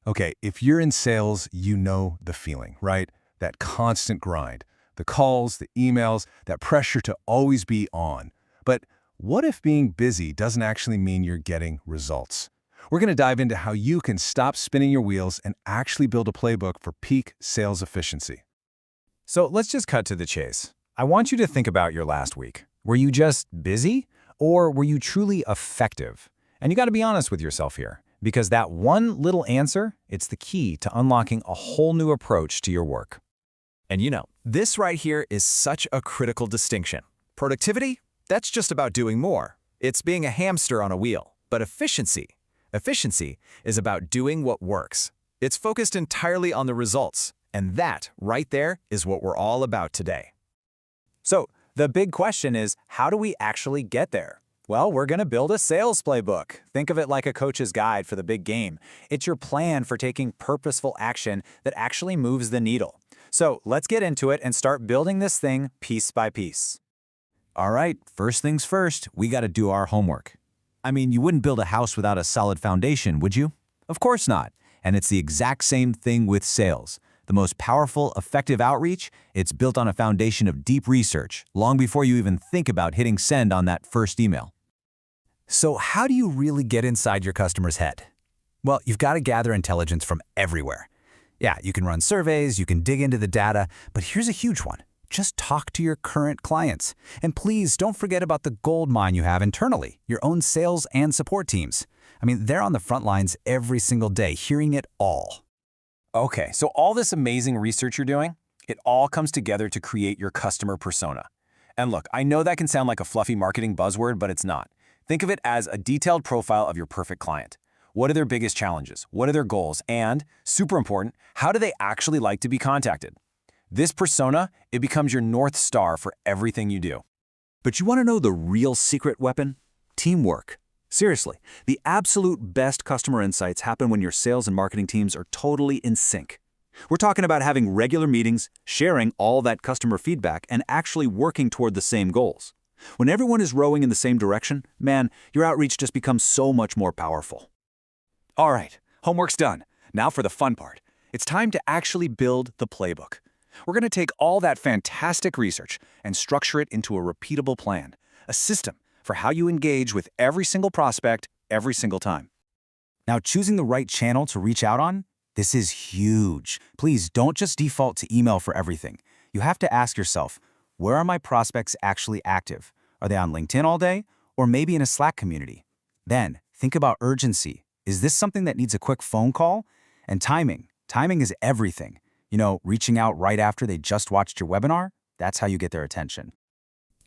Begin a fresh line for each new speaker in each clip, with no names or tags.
Okay, if you're in sales, you know the feeling, right? That constant grind, the calls, the emails, that pressure to always be on. But what if being busy doesn't actually mean you're getting results? We're going to dive into how you can stop spinning your wheels and actually build a playbook for peak sales efficiency.
So let's just cut to the chase. I want you to think about your last week. Were you just busy, or were you truly effective? And you got to be honest with yourself here, because that one little answer, it's the key to unlocking a whole new approach to your work.
And this right here is such a critical distinction. Productivity, that's just about doing more. It's being a hamster on a wheel. But efficiency is about doing what works. It's focused entirely on the results. And that, right there, is what we're all about today.
So the big question is, how do we actually get there? Well, we're going to build a sales playbook. Think of it like a coach's guide for the big game. It's your plan for taking purposeful action that actually moves the needle. So let's get into it and start building this thing piece by piece.
All right, first things first, we got to do our homework. I mean, you wouldn't build a house without a solid foundation, would you? Of course not. And it's the exact same thing with sales. The most powerful, effective outreach, it's built on a foundation of deep research, long before you even think about hitting send on that first email.
So how do you really get inside your customer's head? Well, you've got to gather intelligence from everywhere. Yeah, you can run surveys, you can dig into the data, but here's a huge one. Just talk to your current clients. And please don't forget about the gold mine you have internally, your own sales and support teams. I mean, they're on the front lines every single day, hearing it all.
Okay, so all this amazing research you're doing, it all comes together to create your customer persona. And look, I know that can sound like a fluffy marketing buzzword, but it's not. Think of it as a detailed profile of your perfect client. What are their biggest challenges? What are their goals? And, super important, how do they actually like to be contacted? This persona, it becomes your North Star for everything you do.
But you want to know the real secret weapon? Teamwork. Seriously, the absolute best customer insights happen when your sales and marketing teams are totally in sync. We're talking about having regular meetings, sharing all that customer feedback, and actually working toward the same goals. When everyone is rowing in the same direction, man, your outreach just becomes so much more powerful.
All right, homework's done. Now for the fun part. It's time to actually build the playbook. We're going to take all that fantastic research and structure it into a repeatable plan, a system for how you engage with every single prospect every single time.
Now, choosing the right channel to reach out on, this is huge. Please don't just default to email for everything. You have to ask yourself, where are my prospects actually active? Are they on LinkedIn all day, or maybe in a Slack community? Then, think about urgency. Is this something that needs a quick phone call? And timing. Timing is everything. Reaching out right after they just watched your webinar, that's how you get their attention.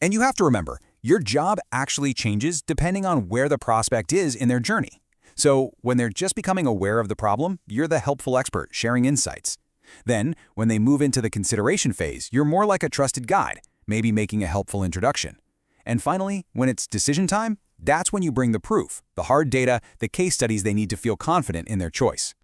And you have to remember, your job actually changes depending on where the prospect is in their journey. So when they're just becoming aware of the problem, you're the helpful expert sharing insights. Then, when they move into the consideration phase, you're more like a trusted guide, maybe making a helpful introduction. And finally, when it's decision time, that's when you bring the proof, the hard data, the case studies they need to feel confident in their choice.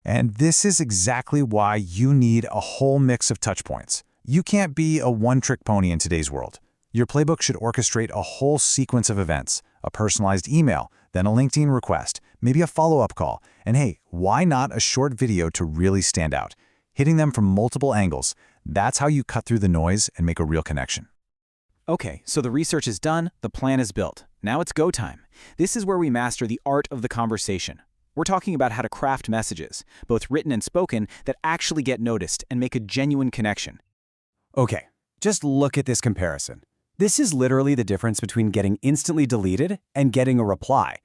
And this is exactly why you need a whole mix of touchpoints. You can't be a one-trick pony in today's world. Your playbook should orchestrate a whole sequence of events, a personalized email, then a LinkedIn request, maybe a follow-up call, and hey, why not a short video to really stand out? Hitting them from multiple angles, that's how you cut through the noise and make a real connection. Okay, so the research is done, the plan is built. Now it's go time. This is where we master the art of the conversation. We're talking about how to craft messages, both written and spoken, that actually get noticed and make a genuine connection. Okay, just look at this comparison. This is literally the difference between getting instantly deleted and getting a reply.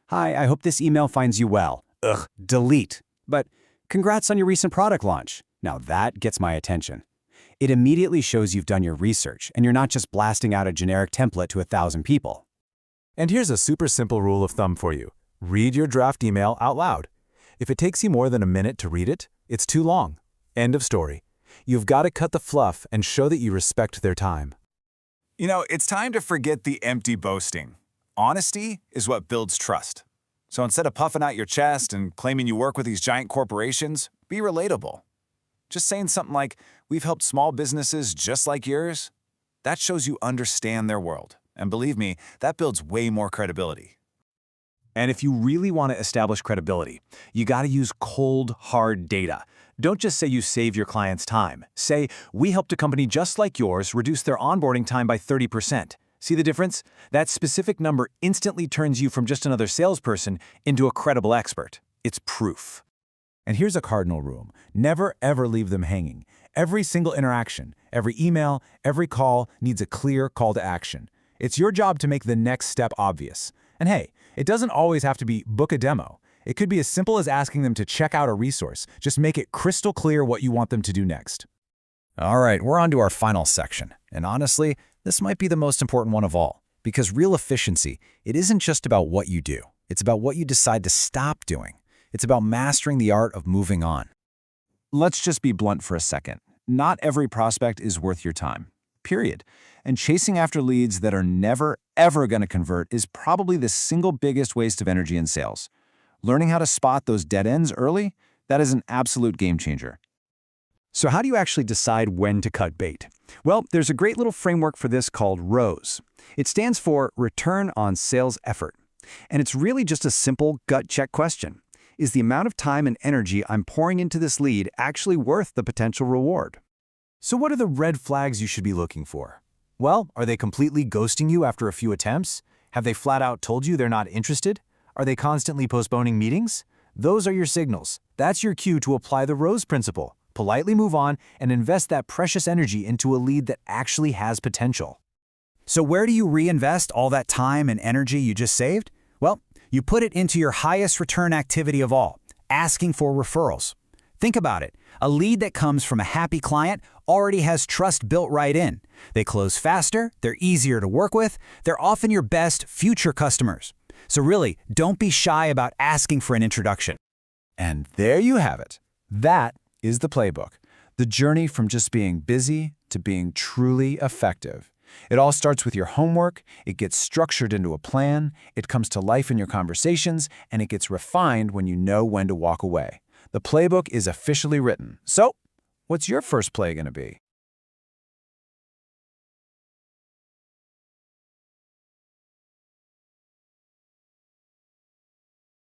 Hi, I hope this email finds you well. Ugh, delete. But congrats on your recent product launch. Now that gets my attention. It immediately shows you've done your research and you're not just blasting out a generic template to 1,000 people.
And here's a super simple rule of thumb for you. Read your draft email out loud. If it takes you more than a minute to read it, it's too long. End of story. You've got to cut the fluff and show that you respect their time.
It's time to forget the empty boasting. Honesty is what builds trust. So instead of puffing out your chest and claiming you work with these giant corporations, be relatable. Just saying something like, we've helped small businesses just like yours, that shows you understand their world. And believe me, that builds way more credibility.
And if you really want to establish credibility, you got to use cold, hard data. Don't just say you save your clients time. Say, we helped a company just like yours reduce their onboarding time by 30%. See the difference? That specific number instantly turns you from just another salesperson into a credible expert. It's proof.
And here's a cardinal rule. Never ever leave them hanging. Every single interaction, every email, every call needs a clear call to action. It's your job to make the next step obvious. And hey, it doesn't always have to be book a demo. It could be as simple as asking them to check out a resource. Just make it crystal clear what you want them to do next.
All right, we're on to our final section. And honestly, this might be the most important one of all. Because real efficiency, it isn't just about what you do. It's about what you decide to stop doing. It's about mastering the art of moving on.
Let's just be blunt for a second. Not every prospect is worth your time. Period. And chasing after leads that are never, ever going to convert is probably the single biggest waste of energy in sales. Learning how to spot those dead ends early, that is an absolute game changer.
So how do you actually decide when to cut bait? Well, there's a great little framework for this called ROSE. It stands for Return on Sales Effort. And it's really just a simple gut check question. Is the amount of time and energy I'm pouring into this lead actually worth the potential reward?
So what are the red flags you should be looking for? Well, are they completely ghosting you after a few attempts? Have they flat out told you they're not interested? Are they constantly postponing meetings? Those are your signals. That's your cue to apply the ROSE principle. Politely move on and invest that precious energy into a lead that actually has potential.
So where do you reinvest all that time and energy you just saved? Well, you put it into your highest return activity of all, asking for referrals. Think about it. A lead that comes from a happy client already has trust built right in. They close faster, they're easier to work with, they're often your best future customers. So really, don't be shy about asking for an introduction.
And there you have it. That is the playbook. The journey from just being busy to being truly effective. It all starts with your homework, it gets structured into a plan, it comes to life in your conversations, and it gets refined when you know when to walk away. The playbook is officially written. So, what's your first play going to be?